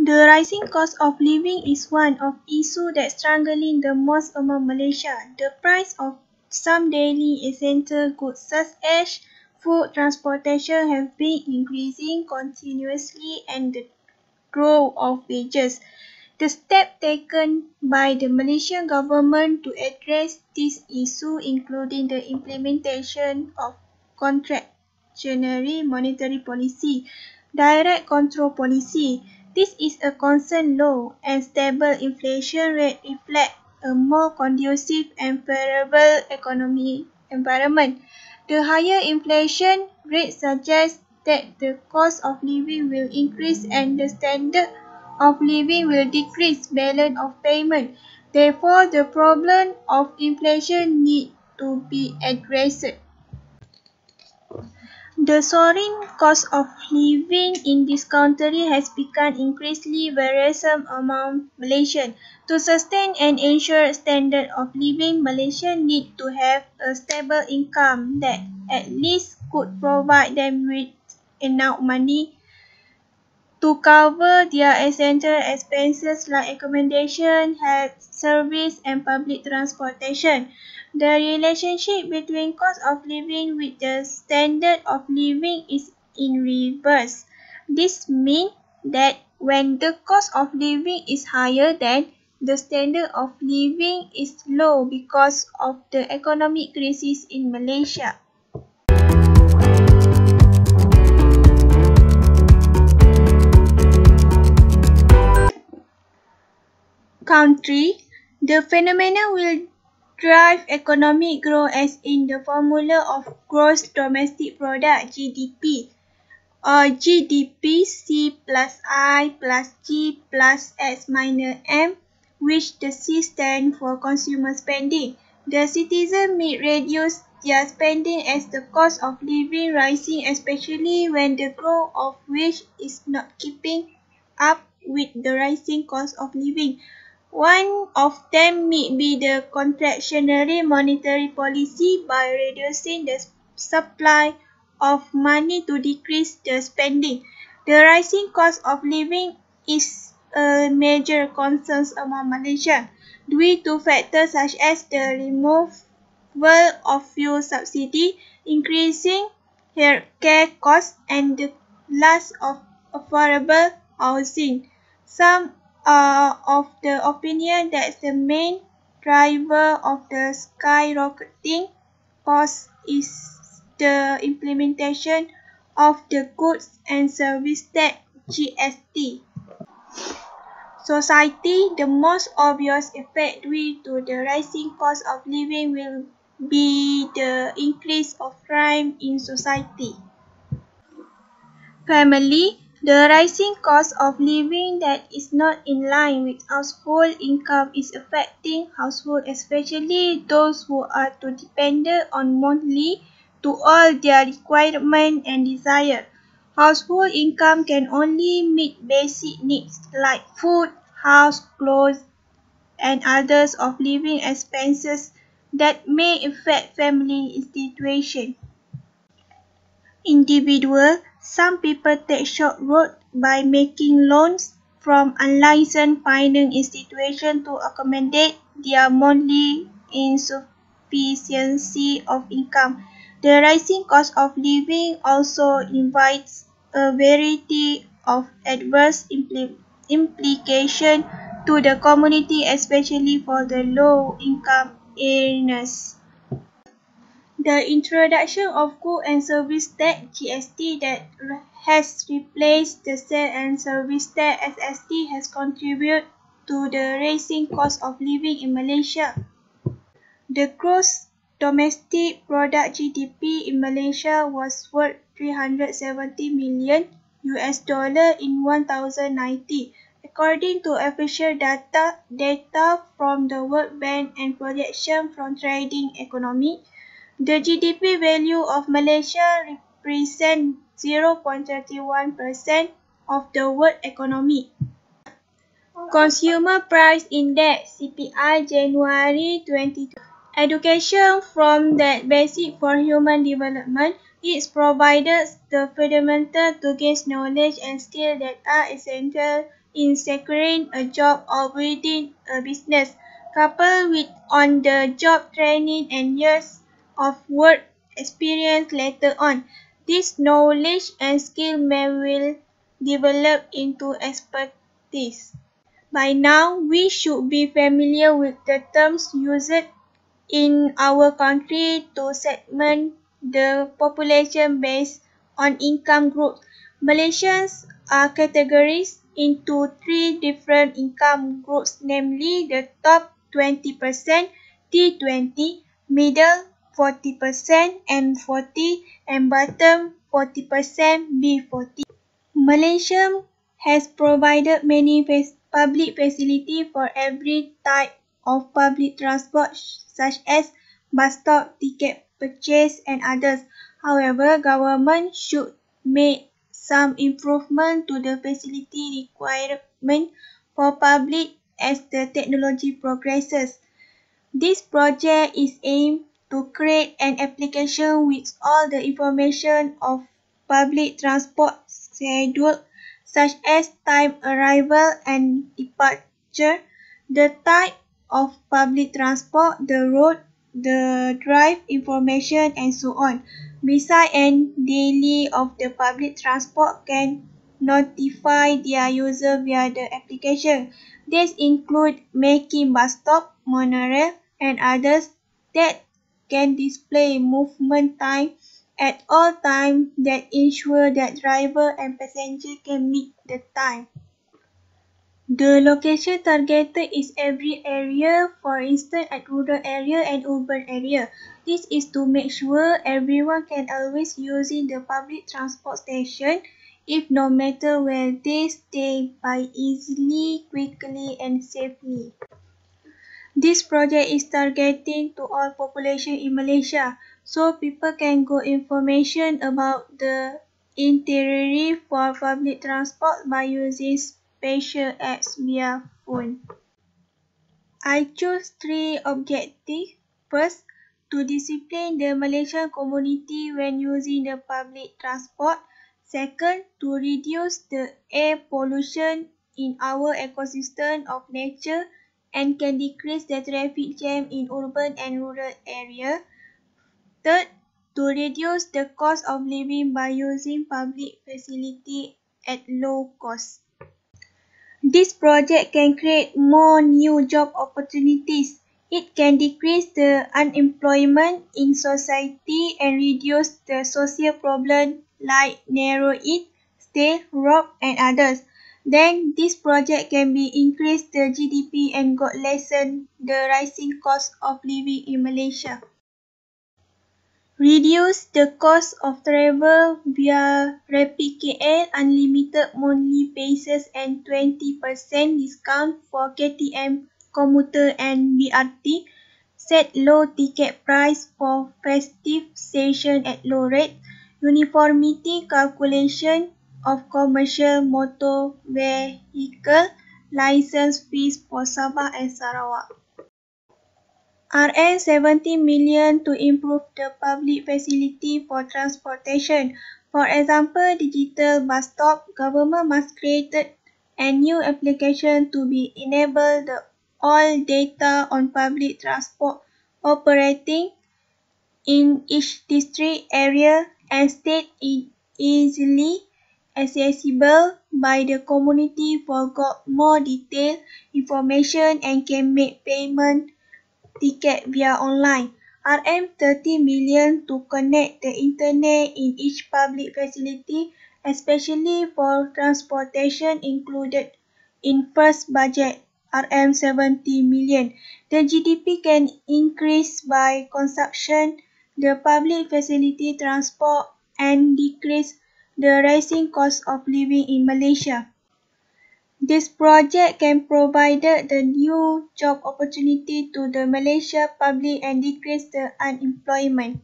The rising cost of living is one of issues that's struggling the most among Malaysia. The price of some daily essential goods such as food, transportation have been increasing continuously, and the growth of wages. The steps taken by the Malaysian government to address this issue, including the implementation of contractionary monetary policy, direct control policy. This is a concerned low and stable inflation rate reflect a more conducive and favorable economic environment. The higher inflation rate suggests that the cost of living will increase and the standard of living will decrease balance of payment. Therefore, the problem of inflation needs to be addressed. The soaring cost of living in this country has become increasingly worrisome among Malaysians. To sustain and ensure standard of living, Malaysians need to have a stable income that at least could provide them with enough money to cover their essential expenses like accommodation, health service, and public transportation. The relationship between cost of living with the standard of living is in reverse. This means that when the cost of living is higher, then the standard of living is low because of the economic crisis in Malaysia. Country, the phenomenon will drive economic growth as in the formula of gross domestic product (GDP) or GDP C plus I plus G plus X minus M, which the C stands for consumer spending. The citizen may reduce their spending as the cost of living rising, especially when the growth of wage is not keeping up with the rising cost of living. One of them may be the contractionary monetary policy by reducing the supply of money to decrease the spending. The rising cost of living is a major concern among Malaysians due to factors such as the removal of fuel subsidy, increasing healthcare costs, and the loss of affordable housing. Some are of the opinion that the main driver of the skyrocketing cost is the implementation of the Goods and Service Tax (GST). Society, the most obvious effect due to the rising cost of living will be the increase of crime in society. Family, the rising cost of living that is not in line with household income is affecting households, especially those who are too dependent on monthly to all their requirements and desires. Household income can only meet basic needs like food, house, clothes, and others of living expenses that may affect family situation. Individual, some people take short roads by making loans from unlicensed finance institutions to accommodate their monthly insufficiency of income. The rising cost of living also invites a variety of adverse implications to the community, especially for the low-income earners. The introduction of Goods and Service Tax (GST) that has replaced the Sales and Service Tax (SST) has contributed to the rising cost of living in Malaysia. The gross domestic product (GDP) in Malaysia was worth $370 million in 2019, according to official data from the World Bank and projections from Trading Economy. The GDP value of Malaysia represents 0.31% of the world economy. Consumer Price Index (CPI) January 2020. Education from that basic for human development. It provides the fundamental to gain knowledge and skills that are essential in securing a job or building a business, coupled with on-the-job training and years of work experience later on. This knowledge and skill may will develop into expertise. By now, we should be familiar with the terms used in our country to segment the population based on income groups. Malaysians are categorized into three different income groups, namely the top 20%, T20, middle 40% M40, and bottom 40% B40. Malaysia has provided many public facilities for every type of public transport such as bus stop, ticket purchase and others. However, government should make some improvement to the facility requirement for public as the technology progresses. This project is aimed to create an application with all the information of public transport schedule such as time arrival and departure, the type of public transport, the route, the drive information and so on. Besides, and daily of the public transport can notify their user via the application. These include making bus stop, monorail, and others that can display movement time at all times that ensure that driver and passenger can meet the time. The location targeted is every area, for instance at rural area and urban area. This is to make sure everyone can always use the public transport station if no matter where they stay by easily, quickly and safely. This project is targeting to all population in Malaysia, so people can get information about the itinerary for public transport by using special apps via phone. I choose three objectives. First, to discipline the Malaysian community when using the public transport. Second, to reduce the air pollution in our ecosystem of nature and can decrease the traffic jam in urban and rural areas. Third, to reduce the cost of living by using public facility at low cost. This project can create more new job opportunities. It can decrease the unemployment in society and reduce the social problems like narrow it, stay, rob, and others. Then this project can be increase the GDP and lessen the rising cost of living in Malaysia. Reduce the cost of travel via Rapid KL, unlimited monthly passes and 20% discount for KTM, commuter and BRT. Set low ticket price for festive session at low rate. Uniformity calculation of commercial motor vehicle license fees for Sabah and Sarawak. Rm 70 million to improve the public facility for transportation. For example, digital bus stop, government must create a new application to be enable the all data on public transport operating in each district area and state it easily accessible by the community for got more detailed information and can make payment ticket via online. Rm 30 million to connect the internet in each public facility, especially for transportation included in first budget. Rm 70 million. The GDP can increase by consumption, the public facility transport and decrease the rising cost of living in Malaysia. This project can provide the new job opportunity to the Malaysia public and decrease the unemployment.